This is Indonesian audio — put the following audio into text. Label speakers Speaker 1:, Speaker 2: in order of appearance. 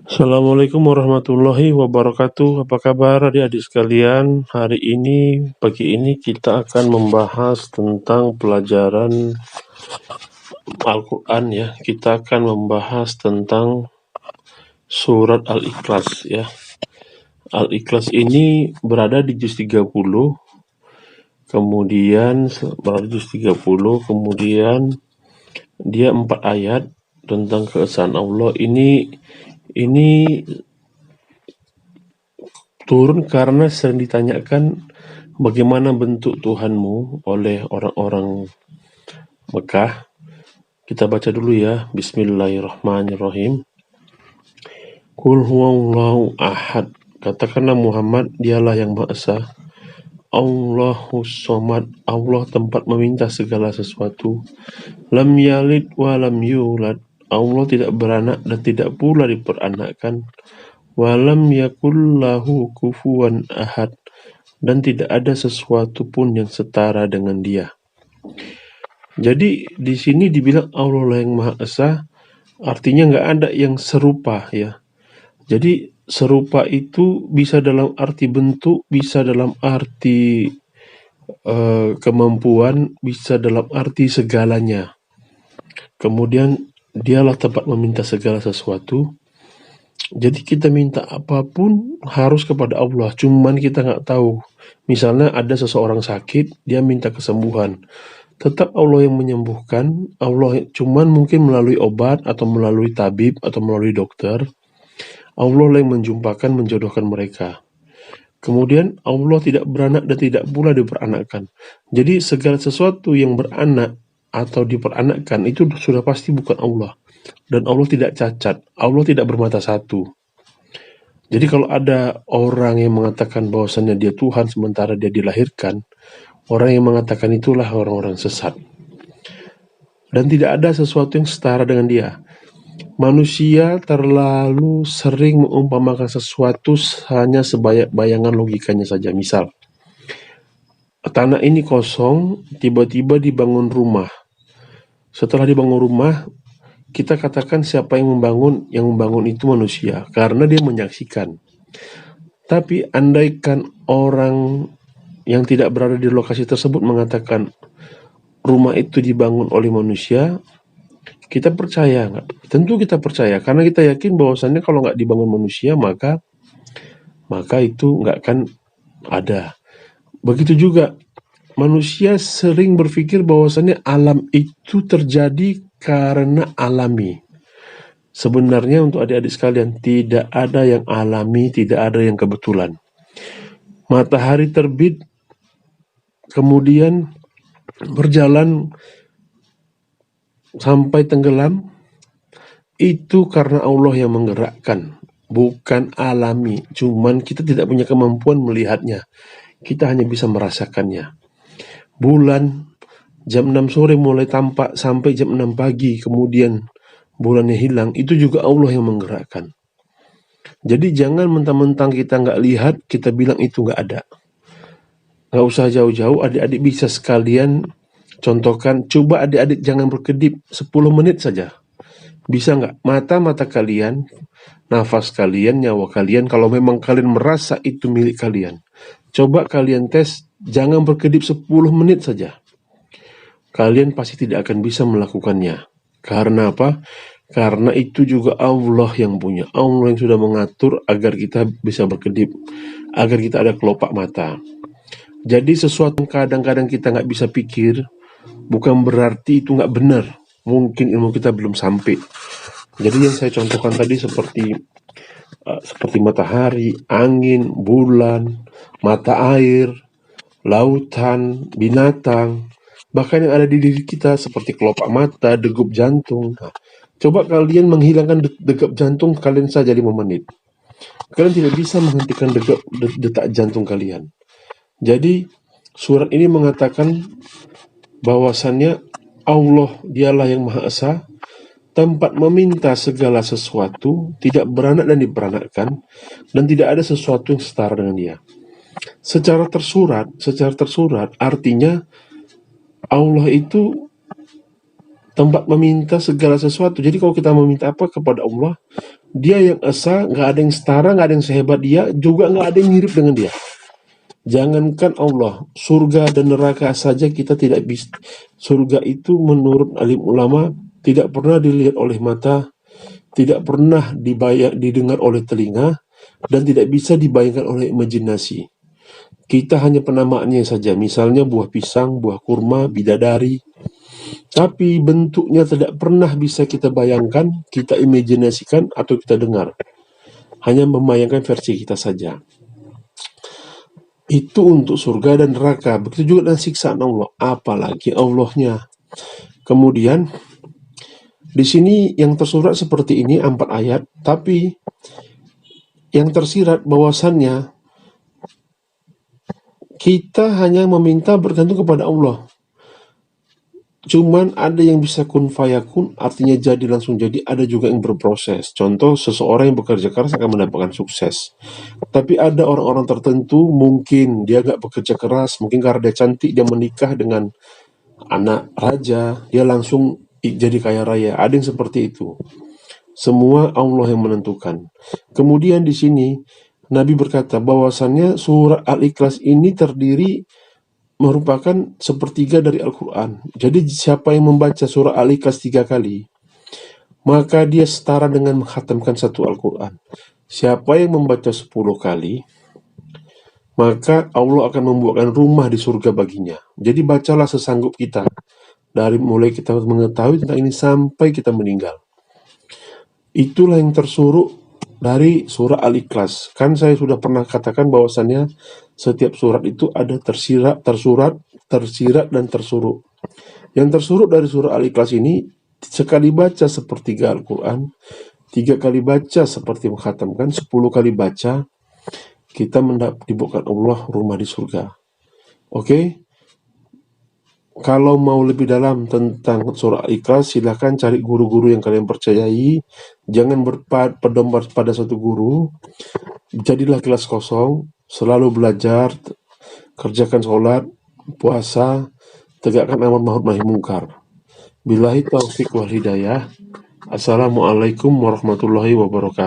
Speaker 1: Assalamualaikum warahmatullahi wabarakatuh. Apa kabar adik-adik sekalian? Hari ini, pagi ini kita akan membahas tentang pelajaran Al-Quran ya. Kita akan membahas tentang surat Al-Ikhlas ya. Al-Ikhlas ini berada di juz 30, kemudian dia 4 ayat tentang keesaan Allah. Ini turun karena sering ditanyakan bagaimana bentuk Tuhanmu oleh orang-orang Mekah. Kita baca dulu ya. Bismillahirrahmanirrahim. Qul huwallahu ahad. Katakanlah Muhammad, dialah yang Maha Esa. Allahus somad. Allah tempat meminta segala sesuatu. Lam yalid wa lam yulad. Allah tidak beranak dan tidak pula diperanakkan. Walam yakul lahu kufuwan ahad. Dan tidak ada sesuatu pun yang setara dengan dia. Jadi di sini dibilang Allah yang Maha Esa, artinya nggak ada yang serupa ya. Jadi serupa itu bisa dalam arti bentuk, bisa dalam arti kemampuan, bisa dalam arti segalanya. Kemudian dialah tempat meminta segala sesuatu. Jadi kita minta apapun harus kepada Allah, cuman kita nggak tahu. Misalnya ada seseorang sakit, dia minta kesembuhan. Tetap Allah yang menyembuhkan, Allah cuman mungkin melalui obat atau melalui tabib atau melalui dokter. Allah yang menjumpakan, menjodohkan mereka. Kemudian Allah tidak beranak dan tidak pula diperanakkan. Jadi segala sesuatu yang beranak atau diperanakkan itu sudah pasti bukan Allah. Dan Allah tidak cacat, Allah tidak bermata satu. Jadi kalau ada orang yang mengatakan bahwasannya dia Tuhan sementara dia dilahirkan, orang yang mengatakan itulah orang-orang sesat. Dan tidak ada sesuatu yang setara dengan dia. Manusia terlalu sering mengumpamakan sesuatu hanya sebagai bayangan logikanya saja. Misal, tanah ini kosong, tiba-tiba dibangun rumah. Setelah dibangun rumah, kita katakan siapa yang membangun? Yang membangun itu manusia, karena dia menyaksikan. Tapi andaikan orang yang tidak berada di lokasi tersebut mengatakan rumah itu dibangun oleh manusia, kita percaya nggak? Tentu kita percaya, karena kita yakin bahwasannya kalau nggak dibangun manusia, maka itu nggak akan ada. Begitu juga, manusia sering berpikir bahwasannya alam itu terjadi karena alami. Sebenarnya untuk adik-adik sekalian, tidak ada yang alami, tidak ada yang kebetulan. Matahari terbit, kemudian berjalan sampai tenggelam, itu karena Allah yang menggerakkan, bukan alami. Cuman kita tidak punya kemampuan melihatnya, kita hanya bisa merasakannya. Bulan jam 6 sore mulai tampak sampai jam 6 pagi, kemudian bulannya hilang, itu juga Allah yang menggerakkan. Jadi jangan mentang-mentang kita nggak lihat, kita bilang itu nggak ada. Nggak usah jauh-jauh, adik-adik bisa sekalian contohkan. Coba adik-adik jangan berkedip 10 menit saja. Bisa nggak? Mata-mata kalian, nafas kalian, nyawa kalian, kalau memang kalian merasa itu milik kalian, coba kalian tes, jangan berkedip 10 menit saja. Kalian pasti tidak akan bisa melakukannya. Karena apa? Karena itu juga Allah yang punya. Allah yang sudah mengatur agar kita bisa berkedip, agar kita ada kelopak mata. Jadi sesuatu yang kadang-kadang kita nggak bisa pikir, bukan berarti itu nggak benar. Mungkin ilmu kita belum sampai. Jadi yang saya contohkan tadi seperti matahari, angin, bulan, mata air, lautan, binatang, bahkan yang ada di diri kita seperti kelopak mata, degup jantung. Nah, coba kalian menghilangkan degup jantung kalian saja 5 menit. Kalian tidak bisa menghentikan detak jantung kalian. Jadi surat ini mengatakan bahwasannya Allah dialah yang Maha Esa, tempat meminta segala sesuatu, tidak beranak dan diperanakkan, dan tidak ada sesuatu yang setara dengan dia. Secara tersurat artinya Allah itu tempat meminta segala sesuatu. Jadi kalau kita meminta apa kepada Allah, Dia yang esa, nggak ada yang setara, nggak ada yang sehebat dia, juga nggak ada yang mirip dengan dia. Jangankan Allah, surga dan neraka saja kita tidak bisa. Surga itu menurut alim ulama tidak pernah dilihat oleh mata, tidak pernah didengar oleh telinga, dan tidak bisa dibayangkan oleh imajinasi. Kita hanya penamaannya saja, misalnya buah pisang, buah kurma, bidadari. Tapi bentuknya tidak pernah bisa kita bayangkan, kita imajinasikan, atau kita dengar. Hanya membayangkan versi kita saja. Itu untuk surga dan neraka. Begitu juga dengan siksaan Allah, apalagi Allahnya. Kemudian di sini yang tersurat seperti ini 4 ayat, tapi yang tersirat bahwasannya kita hanya meminta bergantung kepada Allah. Cuman ada yang bisa kun fayakun, artinya jadi langsung jadi, ada juga yang berproses. Contoh, seseorang yang bekerja keras akan mendapatkan sukses. Tapi ada orang-orang tertentu, mungkin dia gak bekerja keras, mungkin karena dia cantik, dia menikah dengan anak raja, dia langsung jadi kaya raya. Ada yang seperti itu. Semua Allah yang menentukan. Kemudian di sini Nabi berkata bahwasannya surat Al-Ikhlas ini merupakan sepertiga dari Al-Quran. Jadi siapa yang membaca surah Al-Ikhlas 3 kali, maka dia setara dengan menghatamkan satu Al-Quran. Siapa yang membaca 10 kali, maka Allah akan membuatkan rumah di surga baginya. Jadi bacalah sesanggup kita, dari mulai kita mengetahui tentang ini sampai kita meninggal. Itulah yang tersuruh dari surah Al-Ikhlas. Kan saya sudah pernah katakan bahwasannya setiap surat itu ada tersirat, dan tersuruh. Yang tersuruh dari surah Al-Ikhlas ini, sekali baca sepertiga Al-Quran, 3 kali baca seperti menghatamkan, 10 kali baca, kita dibuatkan Allah rumah di surga. Oke? Kalau mau lebih dalam tentang surah Al-Ikhlas, silakan cari guru-guru yang kalian percayai. Jangan berpedoman pada satu guru. Jadilah kelas kosong, selalu belajar, kerjakan sholat, puasa, tegakkan amar ma'ruf nahi munkar. Billahi taufiq wal hidayah. Assalamualaikum warahmatullahi wabarakatuh.